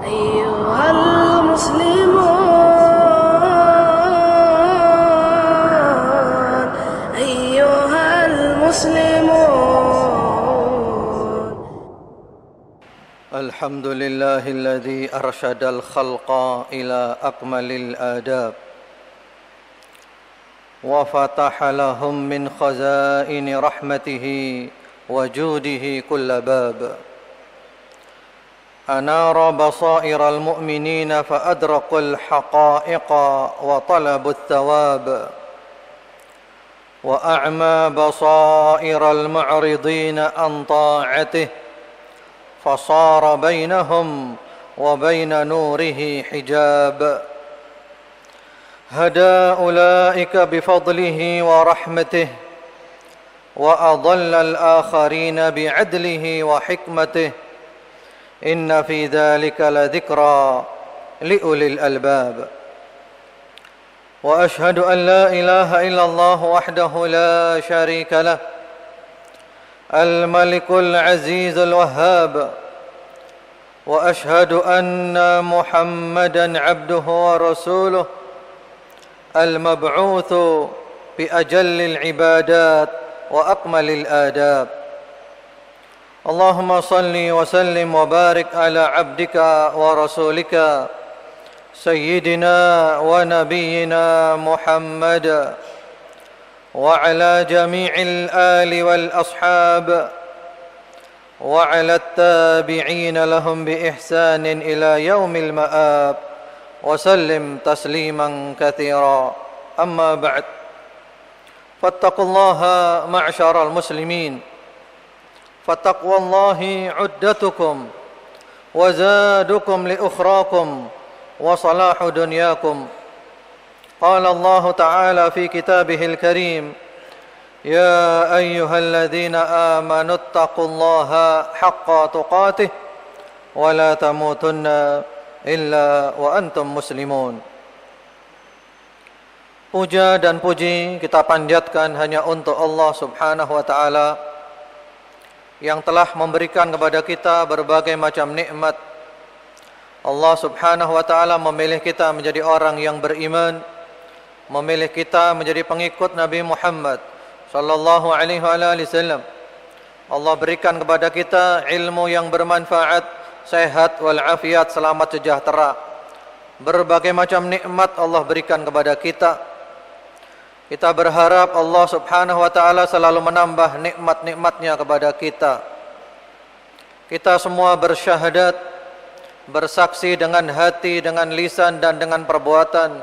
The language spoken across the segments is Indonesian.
أيها المسلمون أيها المسلمون الحمد لله الذي أرشد الخلق إلى أكمل الآداب وفتح لهم من خزائن رحمته وجوده كل باب أنار بصائر المؤمنين فأدركوا الحقائق وطلبوا الثواب وأعمى بصائر المعرضين عن طاعته فصار بينهم وبين نوره حجاب هدى أولئك بفضله ورحمته وأضل الآخرين بعدله وحكمته إن في ذلك لذكرى لأولي الألباب وأشهد أن لا إله إلا الله وحده لا شريك له الملك العزيز الوهاب وأشهد أن محمدًا عبده ورسوله المبعوث بأجل العبادات وأكمل الآداب اللهم صل وسلم وبارك على عبدك ورسولك سيدنا ونبينا محمد وعلى جميع الآل والأصحاب وعلى التابعين لهم بإحسان إلى يوم المآب وسلم تسليما كثيرا أما بعد فاتقوا الله معشر المسلمين فتقوى الله عدتكم وزادكم لأخراكم وصلاح دنياكم قال الله تعالى في كتابه الكريم يا أيها الذين آمنوا اتقوا الله حق تقاته ولا تموتن إلا وأنتم مسلمون. Puja dan puji kita panjatkan hanya untuk Allah Subhanahu wa taala yang telah memberikan kepada kita berbagai macam nikmat. Allah Subhanahu wa taala memilih kita menjadi orang yang beriman, memilih kita menjadi pengikut Nabi Muhammad sallallahu alaihi wasallam. Allah berikan kepada kita ilmu yang bermanfaat, sehat walafiat, selamat sejahtera. Berbagai macam nikmat Allah berikan kepada kita. Kita berharap Allah Subhanahu wa taala selalu menambah nikmat-nikmatnya kepada kita. Kita semua bersyahadat, bersaksi dengan hati, dengan lisan dan dengan perbuatan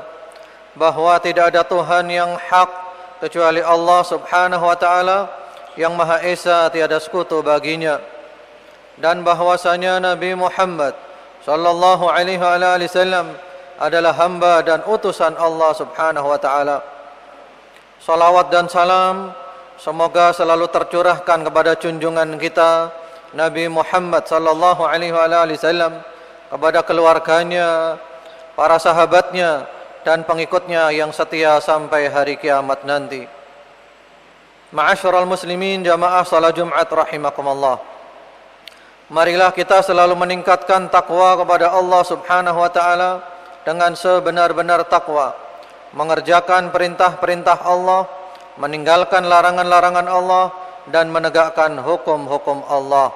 bahwa tidak ada Tuhan yang hak kecuali Allah Subhanahu wa taala yang Maha Esa, tiada sekutu baginya, dan bahwasanya Nabi Muhammad sallallahu alaihi wasallam adalah hamba dan utusan Allah Subhanahu wa taala. Salawat dan salam semoga selalu tercurahkan kepada junjungan kita Nabi Muhammad sallallahu alaihi wasallam, kepada keluarganya, para sahabatnya dan pengikutnya yang setia sampai hari kiamat nanti. Ma'asyiral muslimin jamaah salat Jumat rahimakumullah. Marilah kita selalu meningkatkan takwa kepada Allah Subhanahu wa taala dengan sebenar-benar takwa, mengerjakan perintah-perintah Allah, meninggalkan larangan-larangan Allah dan menegakkan hukum-hukum Allah.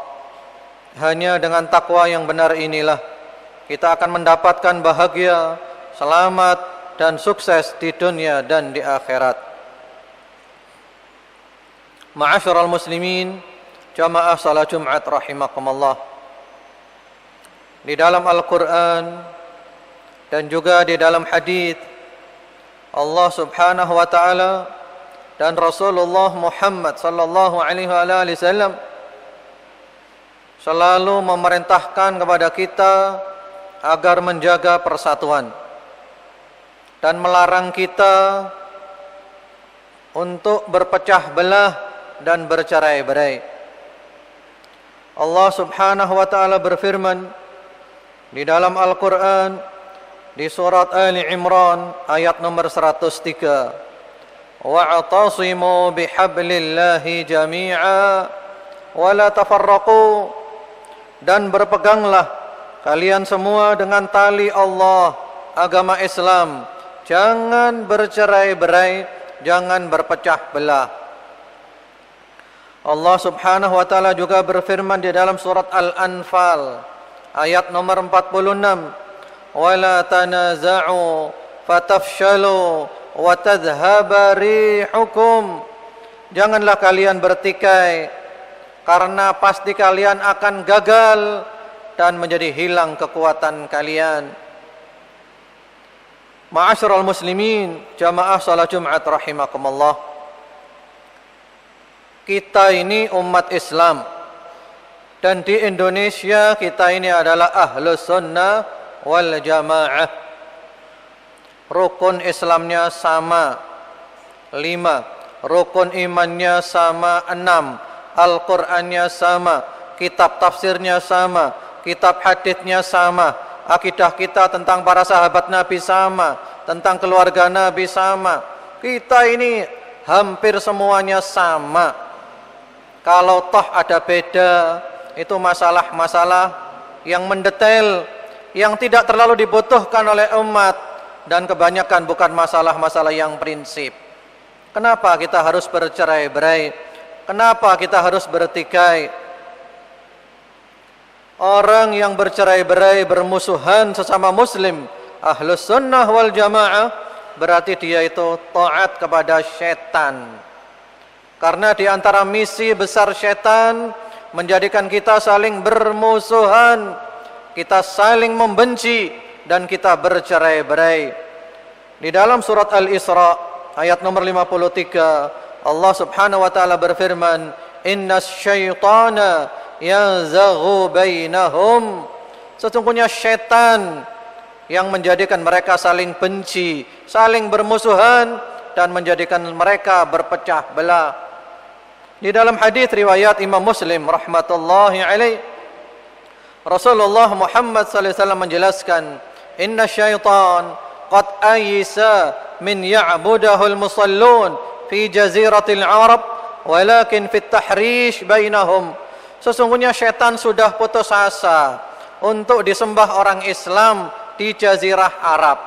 Hanya dengan takwa yang benar inilah kita akan mendapatkan bahagia, selamat dan sukses di dunia dan di akhirat. Ma'asyiral muslimin jamaah salat Jumat rahimakumullah. Di dalam Al-Qur'an dan juga di dalam hadis, Allah Subhanahu wa taala dan Rasulullah Muhammad sallallahu alaihi wasallam selalu memerintahkan kepada kita agar menjaga persatuan dan melarang kita untuk berpecah belah dan bercerai-berai. Allah Subhanahu wa taala berfirman di dalam Al-Qur'an di surat Ali Imran ayat nomor 103, wa'tasimu bihablillahi jami'a wa la tafarraqu, dan berpeganglah kalian semua dengan tali Allah, agama Islam, jangan bercerai-berai, jangan berpecah belah. Allah Subhanahu wa taala juga berfirman di dalam surat Al-Anfal ayat nomor 46, "Wala tanaza'u fatafshalu wa tadhhaba rihukum." Janganlah kalian bertikai, karena pasti kalian akan gagal dan menjadi hilang kekuatan kalian. Ma'asyiral muslimin, jamaah salat Jumat rahimakumullah. Kita ini umat Islam, dan di Indonesia kita ini adalah Ahlus Sunnah wal Jamaah. Rukun Islamnya sama 5, rukun imannya sama 6, Al-Qur'annya sama, kitab tafsirnya sama, kitab haditsnya sama, akidah kita tentang para sahabat Nabi sama, tentang keluarga Nabi sama. Kita ini hampir semuanya sama. Kalau toh ada beda, itu masalah-masalah yang mendetail, yang tidak terlalu dibutuhkan oleh umat, dan kebanyakan bukan masalah-masalah yang prinsip. Kenapa kita harus bercerai-berai? Kenapa kita harus bertikai? Orang yang bercerai-berai, bermusuhan sesama muslim, Ahlus Sunnah wal Jamaah, berarti dia itu taat kepada setan. Karena di antara misi besar setan menjadikan kita saling bermusuhan, kita saling membenci, dan kita bercerai-berai. Di dalam surat Al-Isra ayat nomor 53, Allah Subhanahu wa taala berfirman, "Innas syaitana yazaghu bainahum." Sesungguhnya syaitan yang menjadikan mereka saling benci, saling bermusuhan, dan menjadikan mereka berpecah belah. Di dalam hadis riwayat Imam Muslim rahmatullahi alaih, Rasulullah Muhammad sallallahu alaihi wasallam menjelaskan, "Inna syaitan qad ayisa min ya'budahu al-musallun fi jaziratil Arab, walakin fit tahrish bainahum." Sesungguhnya syaitan sudah putus asa untuk disembah orang Islam di jazirah Arab,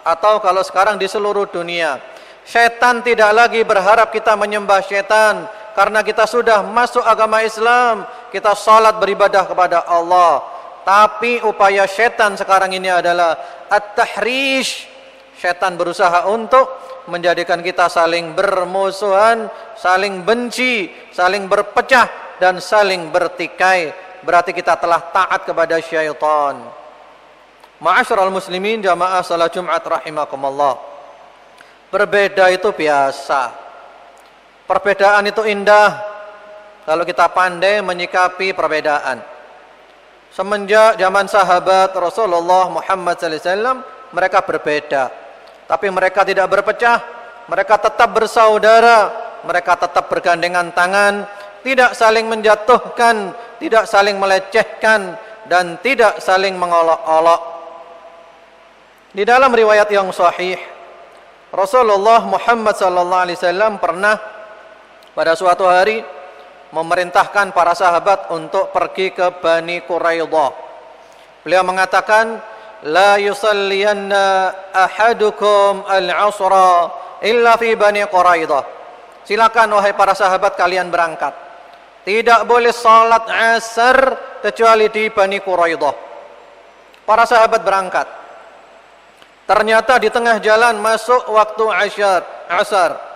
atau kalau sekarang di seluruh dunia. Syaitan tidak lagi berharap kita menyembah syaitan, karena kita sudah masuk agama Islam, kita salat beribadah kepada Allah. Tapi upaya syaitan sekarang ini adalah at-tahrish. Syaitan berusaha untuk menjadikan kita saling bermusuhan, saling benci, saling berpecah, dan saling bertikai. Berarti kita telah taat kepada syaitan. Ma'asyiral muslimin, jamaah salat Jumat rahimakumullah. Berbeda itu biasa. Perbedaan itu indah kalau kita pandai menyikapi perbedaan. Semenjak zaman sahabat Rasulullah Muhammad SAW, mereka berbeda, tapi mereka tidak berpecah. Mereka tetap bersaudara, mereka tetap bergandengan tangan, tidak saling menjatuhkan, tidak saling melecehkan, dan tidak saling mengolok-olok. Di dalam riwayat yang sahih, Rasulullah Muhammad SAW pernah pada suatu hari memerintahkan para sahabat untuk pergi ke Bani Quraidah. Beliau mengatakan, "La yusalliyanna ahadukum al-'asra illa fi Bani Quraidah." Silakan wahai para sahabat, kalian berangkat. Tidak boleh salat asar kecuali di Bani Quraidah. Para sahabat berangkat. Ternyata di tengah jalan masuk waktu asar.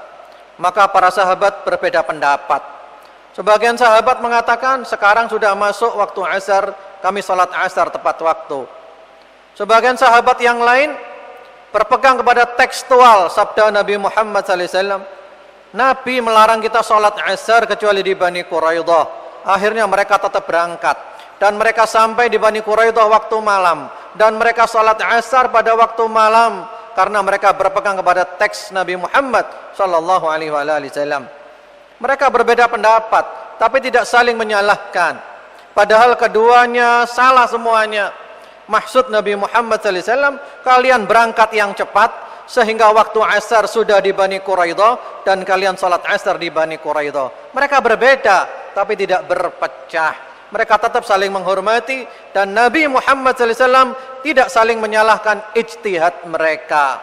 Maka para sahabat berbeda pendapat. Sebagian sahabat mengatakan, sekarang sudah masuk waktu asar, kami salat asar tepat waktu. Sebagian sahabat yang lain berpegang kepada tekstual sabda Nabi Muhammad SAW. Nabi melarang kita salat asar kecuali di Bani Quraidah. Akhirnya mereka tetap berangkat, dan mereka sampai di Bani Quraidah waktu malam, dan mereka salat asar pada waktu malam, karena mereka berpegang kepada teks Nabi Muhammad sallallahu alaihi wasallam. Mereka berbeda pendapat, tapi tidak saling menyalahkan. Padahal keduanya salah semuanya. Maksud Nabi Muhammad sallallahu alaihi wasallam, kalian berangkat yang cepat sehingga waktu asar sudah di Bani Quraidah, dan kalian salat asar di Bani Quraidah. Mereka berbeda, tapi tidak berpecah. mereka tetap saling menghormati, dan Nabi Muhammad SAW tidak saling menyalahkan ijtihad mereka.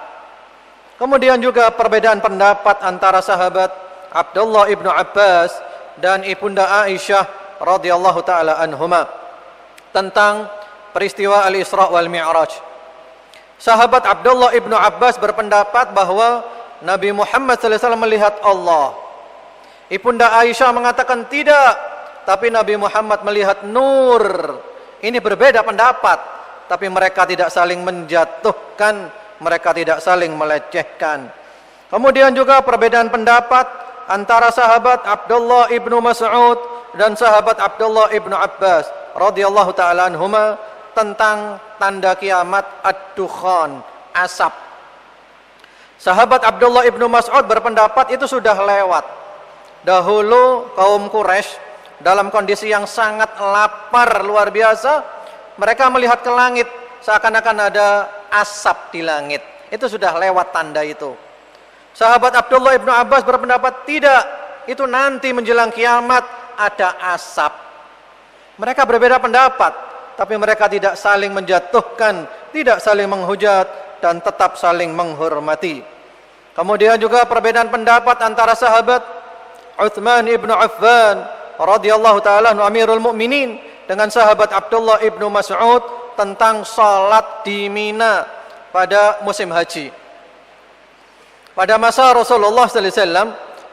Kemudian juga perbedaan pendapat antara sahabat Abdullah ibnu Abbas dan ibunda Aisyah radhiyallahu taala anhuma tentang peristiwa Al-Isra wal Mi'raj. Sahabat Abdullah ibnu Abbas berpendapat bahwa Nabi Muhammad SAW melihat Allah. Ibunda Aisyah mengatakan tidak, tapi Nabi Muhammad melihat nur. Ini berbeda pendapat, tapi mereka tidak saling menjatuhkan, mereka tidak saling melecehkan. Kemudian juga perbedaan pendapat antara sahabat Abdullah ibnu Mas'ud dan sahabat Abdullah ibnu Abbas radhiyallahu taala anhuma tentang tanda kiamat ad-dukhan, asap. Sahabat Abdullah ibnu Mas'ud berpendapat itu sudah lewat. Dahulu kaum Quraisy dalam kondisi yang sangat lapar luar biasa, mereka melihat ke langit seakan-akan ada asap di langit. Itu sudah lewat tanda itu. Sahabat Abdullah ibnu Abbas berpendapat tidak, itu nanti menjelang kiamat ada asap. Mereka berbeda pendapat, tapi mereka tidak saling menjatuhkan, tidak saling menghujat, dan tetap saling menghormati. Kemudian juga perbedaan pendapat antara sahabat Uthman ibnu Affan radhiyallahu ta'ala Amirul Mukminin dengan sahabat Abdullah ibnu Mas'ud tentang salat di Mina pada musim haji. Pada masa Rasulullah sallallahu alaihi wasallam,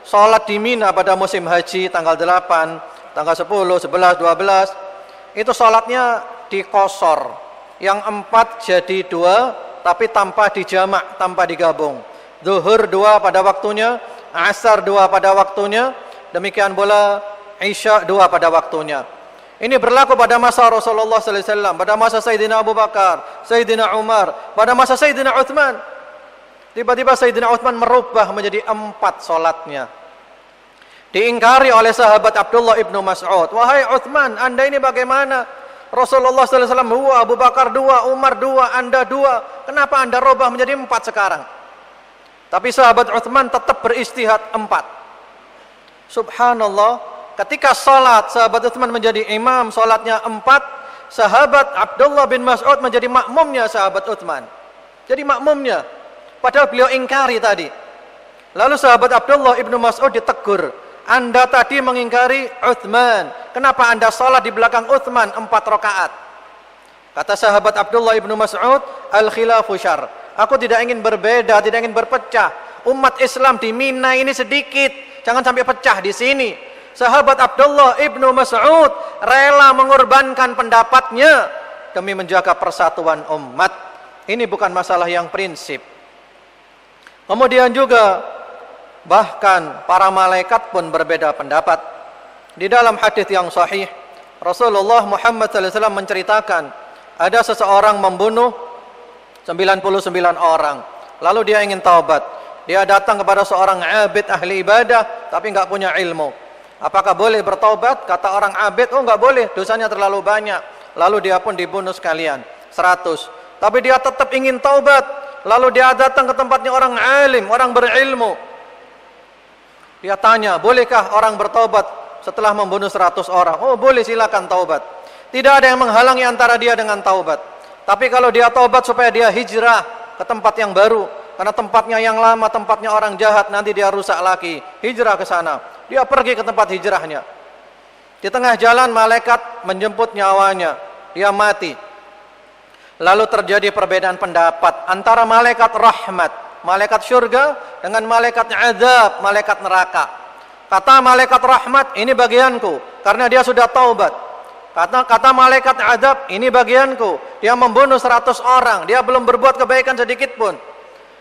salat di Mina pada musim haji tanggal 8, tanggal 10, 11, 12 itu salatnya dikosor. Yang 4 jadi 2 tapi tanpa dijamak, tanpa digabung. Zuhur 2 pada waktunya, Asar 2 pada waktunya, demikian pula Isya 2 pada waktunya. Ini berlaku pada masa Rasulullah sallallahu alaihi wasallam, pada masa Sayyidina Abu Bakar, Sayyidina Umar, pada masa Sayyidina Uthman. Tiba-tiba Sayyidina Uthman merubah menjadi 4 salatnya. Diingkari oleh sahabat Abdullah ibnu Mas'ud. Wahai Uthman, Anda ini bagaimana? Rasulullah sallallahu alaihi wasallam 2, Abu Bakar 2, Umar 2, Anda 2. Kenapa Anda rubah menjadi 4 sekarang? Tapi sahabat Uthman tetap beristihad 4. Subhanallah, ketika salat sahabat Uthman menjadi imam, salatnya 4, sahabat Abdullah bin Mas'ud menjadi makmumnya sahabat Uthman. Jadi makmumnya, padahal beliau ingkari tadi. Lalu sahabat Abdullah ibnu Mas'ud ditegur, Anda tadi mengingkari Uthman, kenapa Anda salat di belakang Uthman 4 rakaat? Kata sahabat Abdullah ibnu Mas'ud, al-khilafu syarr. Aku tidak ingin berbeda, tidak ingin berpecah. Umat Islam di Mina ini sedikit, jangan sampai pecah di sini. Sahabat Abdullah ibnu Mas'ud rela mengorbankan pendapatnya demi menjaga persatuan umat. Ini bukan masalah yang prinsip. Kemudian juga bahkan para malaikat pun berbeda pendapat. Di dalam hadis yang sahih, Rasulullah Muhammad SAW menceritakan ada seseorang membunuh 99 orang. Lalu dia ingin taubat. Dia datang kepada seorang abid ahli ibadah tapi enggak punya ilmu. Apakah boleh bertaubat? Kata orang abid, oh enggak boleh, dosanya terlalu banyak. Lalu dia pun dibunuh sekalian 100. Tapi dia tetap ingin taubat. Lalu dia datang ke tempatnya orang alim, orang berilmu. Dia tanya, bolehkah orang bertaubat setelah membunuh 100 orang? Oh boleh, silakan taubat. Tidak ada yang menghalangi antara dia dengan taubat. Tapi kalau dia taubat supaya dia hijrah ke tempat yang baru, karena tempatnya yang lama, tempatnya orang jahat, nanti dia rusak lagi. Hijrah ke sana. Dia pergi ke tempat hijrahnya. Di tengah jalan malaikat menjemput nyawanya. Dia mati. Lalu terjadi perbedaan pendapat antara malaikat rahmat, malaikat syurga, dengan malaikat azab, malaikat neraka. Kata malaikat rahmat, ini bagianku, karena dia sudah taubat. Kata malaikat azab, ini bagianku, dia membunuh 100 orang, dia belum berbuat kebaikan sedikit pun.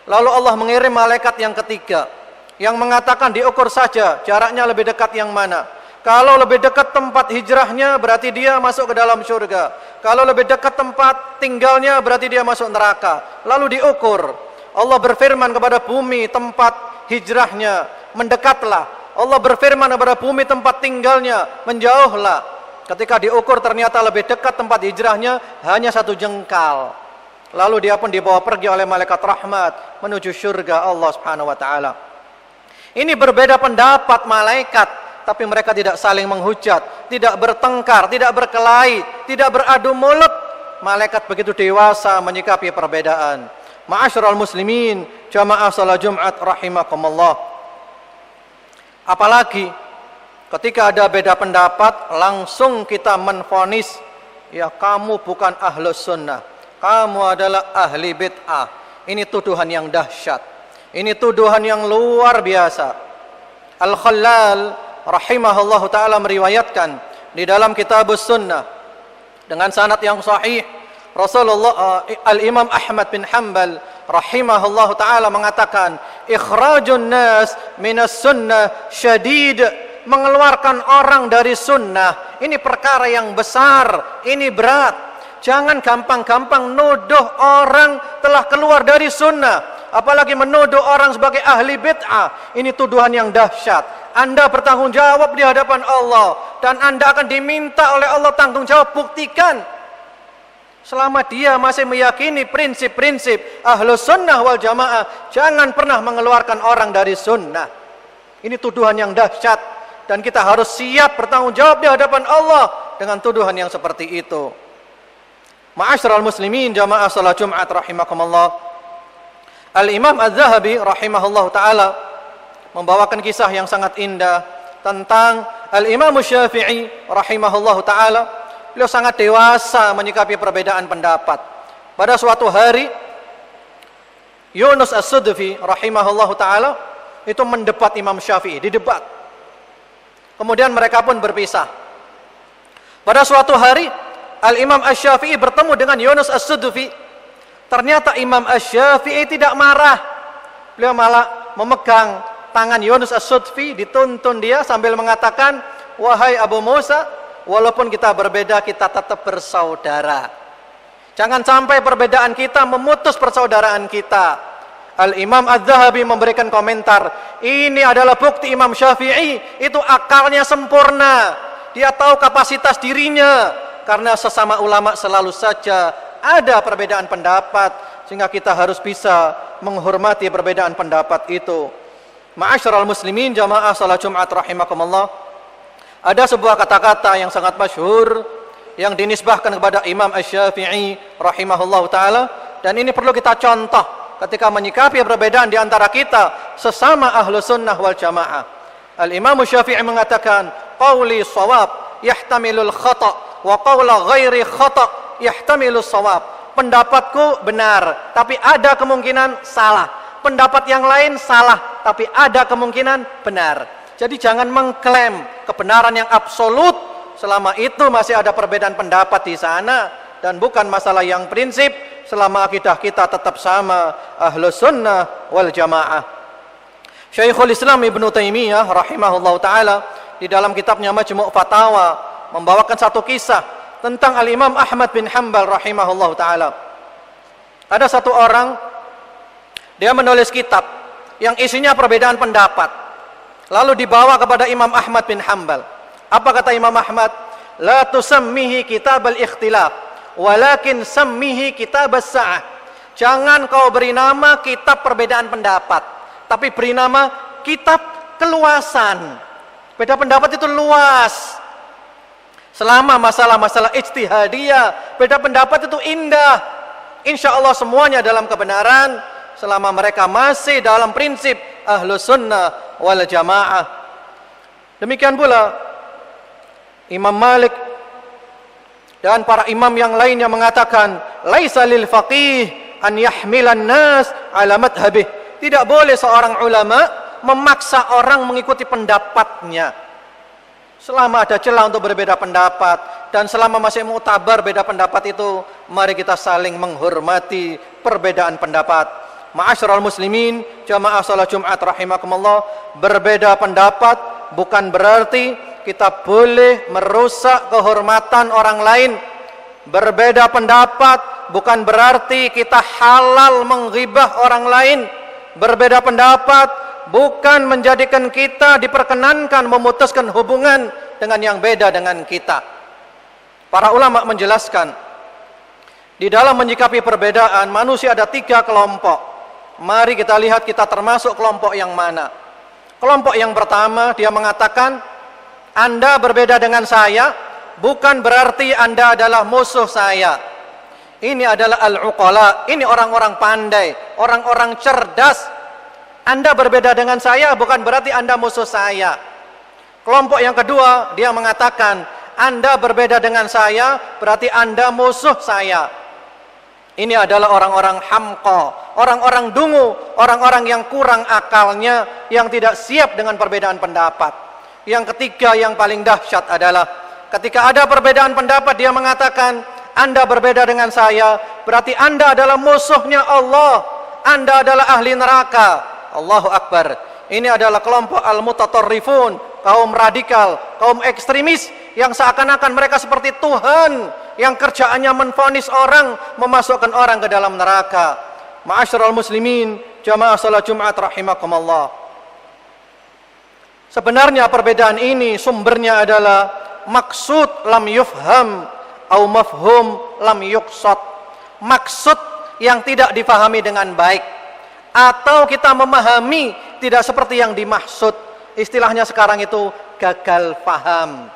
Lalu Allah mengirim malaikat yang ketiga, yang mengatakan diukur saja jaraknya lebih dekat yang mana. Kalau lebih dekat tempat hijrahnya, berarti dia masuk ke dalam surga. Kalau lebih dekat tempat tinggalnya, berarti dia masuk neraka. Lalu diukur. Allah berfirman kepada bumi tempat hijrahnya, mendekatlah. Allah berfirman kepada bumi tempat tinggalnya, menjauhlah. Ketika diukur ternyata lebih dekat tempat hijrahnya hanya 1 jengkal. Lalu dia pun dibawa pergi oleh malaikat rahmat menuju surga Allah Subhanahu wa taala. Ini berbeda pendapat malaikat tapi mereka tidak saling menghujat, tidak bertengkar, tidak berkelahi, tidak beradu mulut. Malaikat begitu dewasa menyikapi perbedaan. Ma'asyiral muslimin, jamaah salat Jumat rahimakumullah. Apalagi ketika ada beda pendapat, langsung kita menvonis, ya kamu bukan ahlus sunnah, kamu adalah ahli bid'ah. Ini tuduhan yang dahsyat, ini tuduhan yang luar biasa. Al-Khallal rahimahullah ta'ala meriwayatkan di dalam kitabus sunnah dengan sanad yang sahih, Rasulullah Al-Imam Ahmad bin Hanbal rahimahullah ta'ala mengatakan, ikhrajun nas minas sunnah syadid, mengeluarkan orang dari sunnah ini perkara yang besar, ini berat. Jangan gampang-gampang nuduh orang telah keluar dari sunnah, apalagi menuduh orang sebagai ahli bid'ah. Ini tuduhan yang dahsyat. Anda bertanggung jawab di hadapan Allah, dan Anda akan diminta oleh Allah tanggung jawab. Buktikan selama dia masih meyakini prinsip-prinsip ahlus sunnah wal jamaah, jangan pernah mengeluarkan orang dari sunnah. Ini tuduhan yang dahsyat, dan kita harus siap bertanggung jawab di hadapan Allah dengan tuduhan yang seperti itu. Ma'asyiral muslimin, jamaah salat Jumat rahimakumullah. Al-Imam Az-Zahabi rahimahullah ta'ala membawakan kisah yang sangat indah tentang Al-Imam Syafi'i rahimahullah ta'ala. Beliau sangat dewasa menyikapi perbedaan pendapat. Pada suatu hari, Yunus As-Sudfi rahimahullah ta'ala itu mendebat Imam Syafi'i, didebat. Kemudian mereka pun berpisah. Pada suatu hari, Al-Imam Asy-Syafi'i bertemu dengan Yunus As-Sudfi. Ternyata Imam Asy-Syafi'i tidak marah. Beliau malah memegang tangan Yunus As-Sudfi, dituntun dia sambil mengatakan, wahai Abu Musa, walaupun kita berbeda, kita tetap bersaudara. Jangan sampai perbedaan kita memutus persaudaraan kita. Al-Imam Az-Zahabi memberikan komentar, ini adalah bukti Imam Syafi'i itu akalnya sempurna. Dia tahu kapasitas dirinya, karena sesama ulama selalu saja ada perbedaan pendapat, sehingga kita harus bisa menghormati perbedaan pendapat itu. Ma'asyiral muslimin, jamaah salat Jumat rahimakumullah. Ada sebuah kata-kata yang sangat masyhur yang dinisbahkan kepada Imam Asy-Syafi'i rahimahullah ta'ala, dan ini perlu kita contoh ketika menyikapi perbedaan di antara kita sesama ahlu sunnah wal jamaah. Al-Imam Syafi'i mengatakan, qawli shawab yahtamilul khata' wa qawla ghairi khata' yahtamilus shawab. Pendapatku benar, tapi ada kemungkinan salah. Pendapat yang lain salah, tapi ada kemungkinan benar. Jadi jangan mengklaim kebenaran yang absolut selama itu masih ada perbedaan pendapat di sana, dan bukan masalah yang prinsip selama akidah kita tetap sama ahlus sunnah wal jamaah. Syekhul Islam Ibnu Taimiyah rahimahullah ta'ala di dalam kitabnya Majmu' Fatawa membawakan satu kisah tentang Al-Imam Ahmad bin Hanbal rahimahullah ta'ala. Ada satu orang, dia menulis kitab yang isinya perbedaan pendapat, lalu dibawa kepada Imam Ahmad bin Hanbal. Apa kata Imam Ahmad? La tusammihi kitab al-ikhtilaf, walakin sammihi kitab as-sa'ah. Jangan kau beri nama kitab perbedaan pendapat, tapi beri nama kitab keluasan. Beda pendapat itu luas. Selama masalah-masalah ijtihadiyah, beda pendapat itu indah. Insya Allah semuanya dalam kebenaran, selama mereka masih dalam prinsip ahlus sunnah wal jamaah. Demikian pula Imam Malik dan para imam yang lainnya mengatakan, laisa lil faqih an yahmilan nas ala madhhabih. Tidak boleh seorang ulama memaksa orang mengikuti pendapatnya. Selama ada celah untuk berbeda pendapat, dan selama masih muktabar beda pendapat itu, mari kita saling menghormati perbedaan pendapat. Ma'asyiral muslimin, jamaah salat Jumat rahimakumullah, berbeda pendapat bukan berarti kita boleh merusak kehormatan orang lain. Berbeda pendapat bukan berarti kita halal menghibah orang lain. Berbeda pendapat bukan menjadikan kita diperkenankan memutuskan hubungan dengan yang beda dengan kita. Para ulama menjelaskan, di dalam menyikapi perbedaan manusia ada 3 kelompok. Mari kita lihat kita termasuk kelompok yang mana. Kelompok yang pertama, dia mengatakan Anda berbeda dengan saya bukan berarti Anda adalah musuh saya. Ini adalah al-uqala, ini orang-orang pandai, orang-orang cerdas. Anda berbeda dengan saya bukan berarti Anda musuh saya. Kelompok yang kedua, dia mengatakan, Anda berbeda dengan saya berarti Anda musuh saya. Ini adalah orang-orang hamqa, orang-orang dungu, orang-orang yang kurang akalnya, yang tidak siap dengan perbedaan pendapat. Yang ketiga yang paling dahsyat adalah ketika ada perbedaan pendapat, dia mengatakan, Anda berbeda dengan saya berarti Anda adalah musuhnya Allah, Anda adalah ahli neraka. Allahu Akbar. Ini adalah kelompok al-mutatarrifun, kaum radikal, kaum ekstremis yang seakan-akan mereka seperti Tuhan yang kerjaannya menvonis orang, memasukkan orang ke dalam neraka. Ma'asyiral muslimin, jamaah salat Jumat rahimakumullah. Sebenarnya perbedaan ini sumbernya adalah maksud lam yufham atau mafhum lam yuqsad. Maksud yang tidak difahami dengan baik, atau kita memahami tidak seperti yang dimaksud. Istilahnya sekarang itu gagal paham.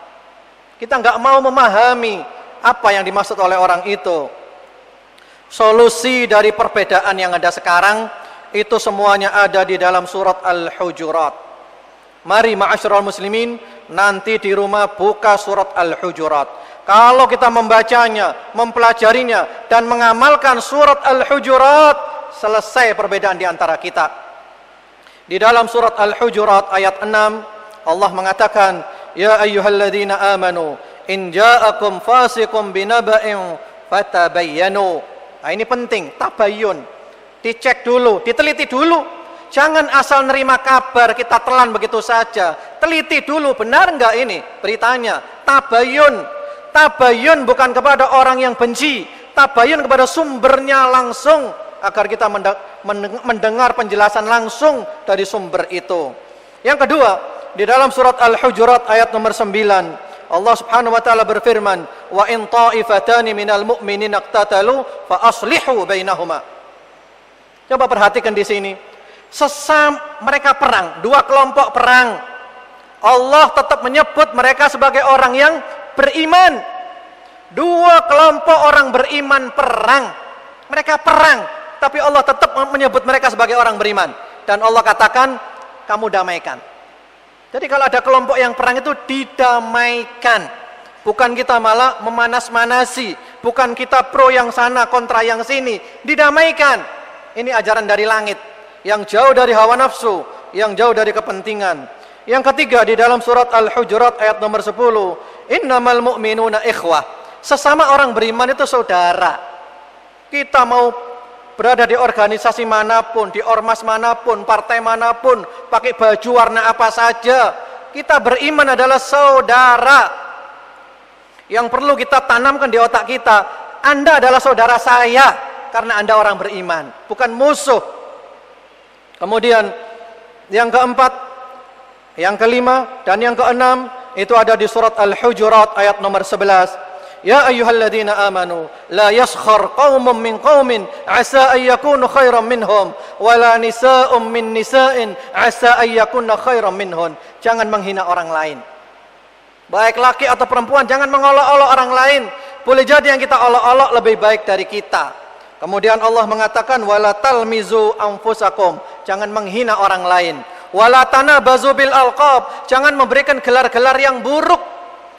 Kita nggak mau memahami apa yang dimaksud oleh orang itu. Solusi dari perbedaan yang ada sekarang itu semuanya ada di dalam surat Al-Hujurat. Mari ma'asyiral muslimin, nanti di rumah buka surat Al-Hujurat. Kalau kita membacanya, mempelajarinya, dan mengamalkan surat Al-Hujurat, selesai perbedaan di antara kita. Di dalam surat Al-Hujurat ayat 6, Allah mengatakan, Ya ayyuhalladzina amanu, in ja'akum fasiqum binaba'in fatabayyanu. Nah, ini penting, tabayyun. Dicek dulu, diteliti dulu. Jangan asal nerima kabar kita telan begitu saja. Teliti dulu, benar enggak ini beritanya. Tabayun. Tabayun bukan kepada orang yang benci. Tabayun kepada sumbernya langsung, agar kita mendengar penjelasan langsung dari sumber itu. Yang kedua, di dalam surat Al-Hujurat ayat nomor 9, Allah Subhanahu wa taala berfirman, "Wa in ta'ifatani minal mu'minina iqtatalu fa aslihu bainahuma." Coba perhatikan di sini. Mereka perang, dua kelompok perang. Allah tetap menyebut mereka sebagai orang yang beriman. Dua kelompok orang beriman perang. Mereka perang, tapi Allah tetap menyebut mereka sebagai orang beriman. Dan Allah katakan, kamu damaikan. Jadi kalau ada kelompok yang perang itu didamaikan. Bukan kita malah memanas-manasi. Bukan kita pro yang sana, kontra yang sini. Didamaikan. Ini ajaran dari langit, yang jauh dari hawa nafsu, yang jauh dari kepentingan. Yang ketiga, di dalam surat Al-Hujurat ayat nomor 10, innamal mu'minuna ikhwah. Sesama orang beriman itu saudara. Kita mau berada di organisasi manapun, di ormas manapun, partai manapun, pakai baju warna apa saja, kita beriman adalah saudara. Yang perlu kita tanamkan di otak kita, Anda adalah saudara saya karena Anda orang beriman, bukan musuh. Kemudian yang keempat, yang kelima, dan yang keenam itu ada di surat Al-Hujurat ayat nomor 11. Ya ayyuhalladzina amanu la yaskhar qaumun min qaumin asa an yakunu khairan minhum wala nisa'un min nisa'in asa an yakunna khairan minhun. Jangan menghina orang lain. Baik laki atau perempuan, jangan mengolok-olok orang lain. Boleh jadi yang kita olok-olok lebih baik dari kita. Kemudian Allah mengatakan wala talmizu anfusakum, jangan menghina orang lain. Wala tanabazu bil alqab, jangan memberikan gelar-gelar yang buruk.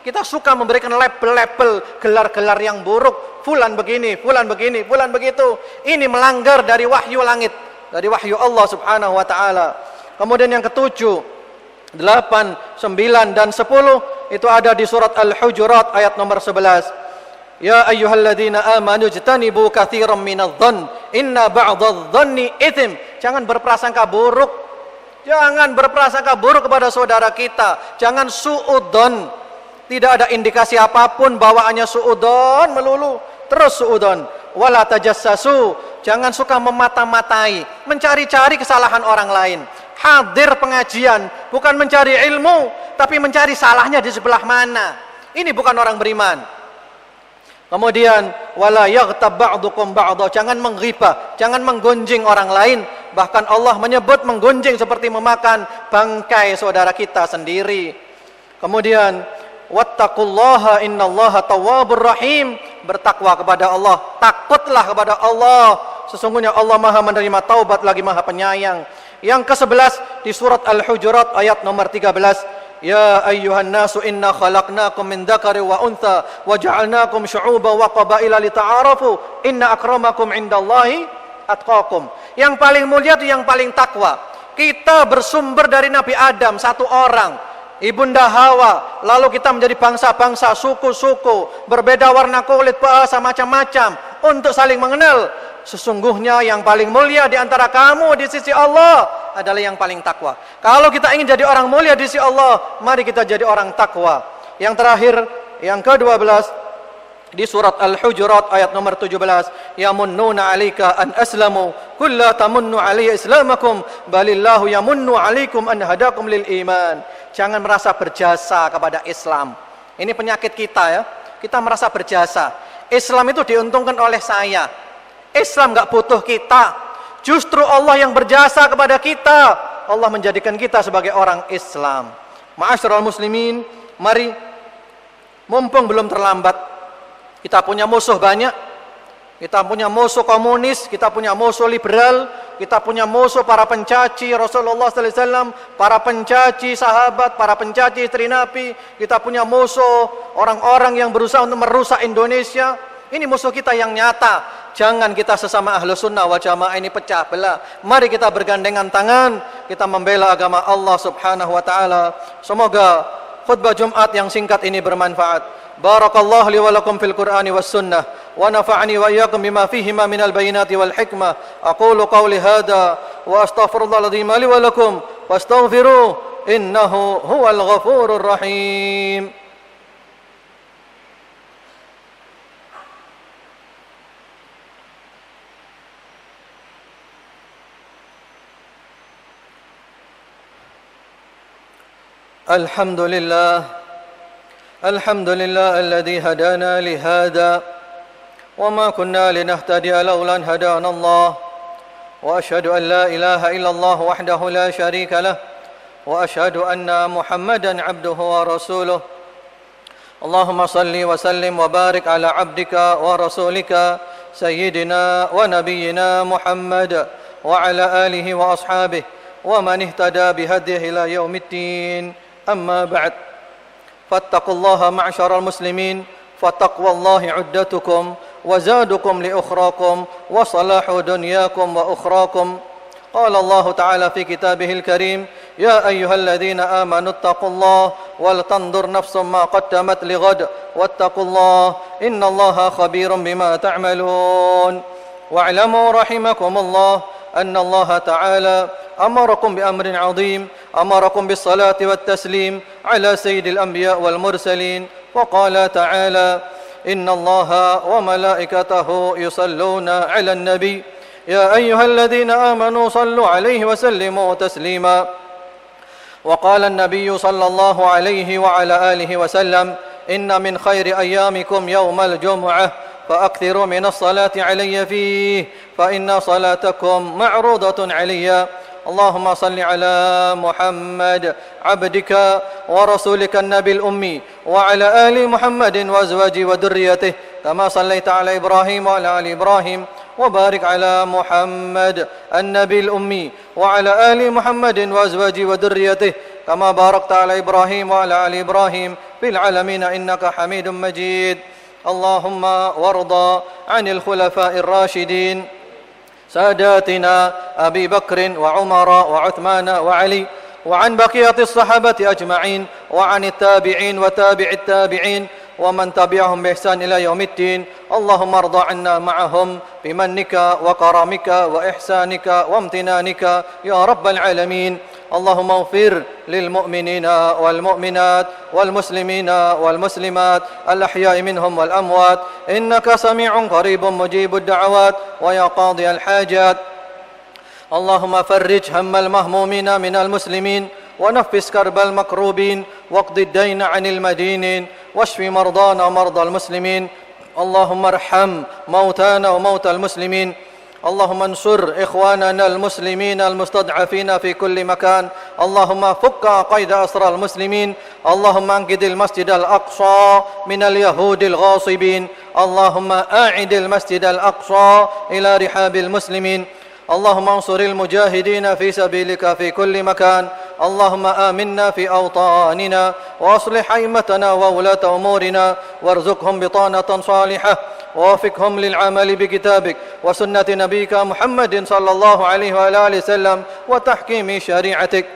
Kita suka memberikan label-label, gelar-gelar yang buruk. Fulan begini, fulan begini, fulan begitu. Ini melanggar dari wahyu langit, dari wahyu Allah Subhanahu wa taala. Kemudian yang ketujuh, 8, 9 dan 10 itu ada di surat Al-Hujurat ayat nomor 11. Ya ayyuhalladzina amanu jtanibu katsiran minadh-dhann inna ba'dadh-dhanni itsm. Jangan berprasangka buruk. Jangan berprasangka buruk kepada saudara kita. Jangan suudzon. Tidak ada indikasi apapun, bawaannya suudzon melulu, terus suudzon. Wala tajassasu. Jangan suka memata-matai, mencari-cari kesalahan orang lain. Hadir pengajian bukan mencari ilmu, tapi mencari salahnya di sebelah mana. Ini bukan orang beriman. Kemudian wala yaghtab ba'dukum ba'dha, jangan menghibah, jangan menggunjing orang lain. Bahkan Allah menyebut menggunjing seperti memakan bangkai saudara kita sendiri. Kemudian wattaqullaha innallaha tawwabur rahim, bertakwa kepada Allah, takutlah kepada Allah, sesungguhnya Allah Maha menerima taubat lagi Maha penyayang. Yang ke-11 di surat Al-Hujurat ayat nomor 13, Ya ayyuhan nasu inna khalaqnakum min dzakari wa untha wa ja'alnakum syu'uban wa qabaila lita'arafu inna akramakum indallahi atqakum. Yang paling mulia itu yang paling takwa. Kita bersumber dari Nabi Adam, satu orang, Ibunda Hawa, lalu kita menjadi bangsa-bangsa, suku-suku, berbeda warna kulit, bahasa, macam-macam, untuk saling mengenal. Sesungguhnya yang paling mulia di antara kamu di sisi Allah adalah yang paling takwa. Kalau kita ingin jadi orang mulia di sisi Allah, mari kita jadi orang takwa. Yang terakhir, yang ke-12 di surat Al-Hujurat ayat nomor 17, yamunnuna 'alaika an aslamu qul la tamunnu 'alayya islamakum balillahu yamunnu 'alaikum an hadakum lil iman. Jangan merasa berjasa kepada Islam. Ini penyakit kita ya. Kita merasa berjasa. Islam itu diuntungkan oleh saya. Islam enggak butuh kita. Justru Allah yang berjasa kepada kita. Allah menjadikan kita sebagai orang Islam. Ma'asyiral muslimin, mari mumpung belum terlambat. Kita punya musuh banyak. Kita punya musuh komunis, kita punya musuh liberal, kita punya musuh para pencaci Rasulullah sallallahu alaihi wasallam, para pencaci sahabat, para pencaci istri Nabi. Kita punya musuh orang-orang yang berusaha untuk merusak Indonesia. Ini musuh kita yang nyata. Jangan kita sesama ahlu sunnah wal jamaah ini pecah belah. Mari kita bergandengan tangan, kita membela agama Allah subhanahu wa ta'ala. Semoga khutbah Jumat yang singkat ini bermanfaat. Barakallahu li wa lakum fil Qur'ani was sunnah wa nafa'ani wa iyyakum bima fihima minal bayinati wal hikmah. Aqulu qawli hadha wa astaghfirullahal azim li wa lakum wastaghfiruhu innahu huwal ghafurur rahim. الحمد لله الذي هدانا لهذا وما كنا لنهتدي لولا أن هدانا الله وأشهد أن لا إله إلا الله وحده لا شريك له وأشهد أن محمدا عبده ورسوله اللهم صل وسلم وبارك على عبدك ورسولك سيدنا ونبينا محمد وعلى آله وأصحابه ومن اهتدى بهديه إلى يوم الدين. أما بعد فاتقوا الله معشر المسلمين فتقوى الله عدتكم وزادكم لأخراكم وصلاح دنياكم وأخراكم. قال الله تعالى في كتابه الكريم يا أيها الذين آمنوا اتقوا الله ولتنظر نفس ما قدمت لغد واتقوا الله إن الله خبير بما تعملون. واعلموا رحمكم الله أن الله تعالى أمركم بأمر عظيم أمركم بالصلاة والتسليم على سيد الأنبياء والمرسلين. وقال تعالى إن الله وملائكته يصلون على النبي يا أيها الذين آمنوا صلوا عليه وسلموا تسليما. وقال النبي صلى الله عليه وعلى آله وسلم إن من خير أيامكم يوم الجمعة فأكثروا من الصلاة علي فيه فإن صلاتكم معروضة علي. اللهم صل على محمد عبدك ورسولك النبي الأمي وعلى آل محمد وأزواجه وذريته كما صليت على إبراهيم وعلى آل إبراهيم وبارك على محمد النبي الأمي وعلى آل محمد وأزواجه وذريته كما باركت على إبراهيم وعلى آل إبراهيم في العالمين إنك حميد مجيد. اللهم وارض عن الخلفاء الراشدين ساداتنا أبي بكر وعمر وعثمان وعلي وعن بقية الصحابة أجمعين وعن التابعين وتابع التابعين ومن تبعهم بإحسان إلى يوم الدين. اللهم ارض عنا معهم بمنك وكرمك وإحسانك وامتنانك يا رب العالمين. اللهم اغفر للمؤمنين والمؤمنات والمسلمين والمسلمات الأحياء منهم والأموات إنك سميع قريب مجيب الدعوات ويا قاضي الحاجات. اللهم فرج هم المهمومين من المسلمين ونفس كرب المكروبين واقض الدين عن المدينين واشف مرضانا ومرضى المسلمين. اللهم ارحم موتانا وموتى المسلمين. اللهم انصر إخواننا المسلمين المستضعفين في كل مكان. اللهم فك قيد أسرى المسلمين. اللهم انقذ المسجد الأقصى من اليهود الغاصبين اللهم أعد المسجد الأقصى إلى رحاب المسلمين اللهم انصر المجاهدين في سبيلك في كل مكان اللهم آمنا في أوطاننا وأصلح أئمتنا وولاة أمورنا وارزقهم بطانة صالحة ووفقهم للعمل بكتابك وسنة نبيك محمد صلى الله عليه وآله وسلم وتحكيم شريعتك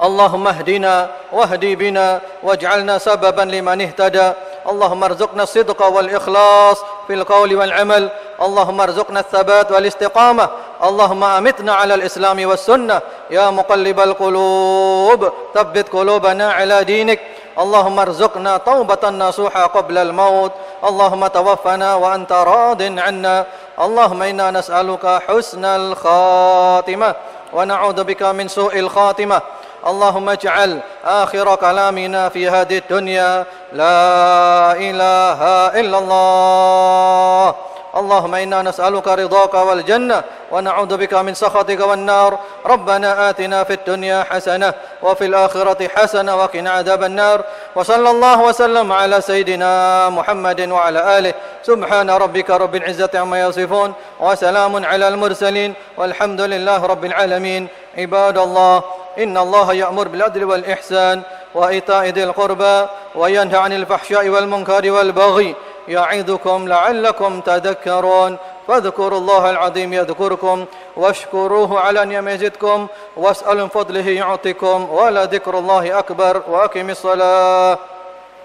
اللهم اهدنا واهدي بنا واجعلنا سببا لمن اهتدى اللهم ارزقنا الصدق والإخلاص في القول والعمل اللهم ارزقنا الثبات والاستقامة اللهم أمتنا على الإسلام والسنة يا مقلب القلوب ثبت قلوبنا على دينك اللهم ارزقنا توبة نصوحة قبل الموت اللهم توفنا وأنت راض عنا اللهم إنا نسألك حسن الخاتمة ونعوذ بك من سوء الخاتمة اللهم اجعل آخر كلامنا في هذه الدنيا لا إله إلا الله اللهم إنا نسألك رضاك والجنة ونعوذ بك من سخطك والنار ربنا آتنا في الدنيا حسنة وفي الآخرة حسنة وقنا عذاب النار وصلى الله وسلم على سيدنا محمد وعلى آله سبحان ربك رب العزة عما يصفون وسلام على المرسلين والحمد لله رب العالمين عباد الله إن الله يأمر بالعدل والإحسان وإيتاء ذي القربى وينهى عن الفحشاء والمنكر والبغي يعظكم لعلكم تذكرون فاذكروا الله العظيم يذكركم واشكروه على نعمه يزدكم واسألوا من فضله يعطكم ولذكر الله أكبر وأقم الصلاة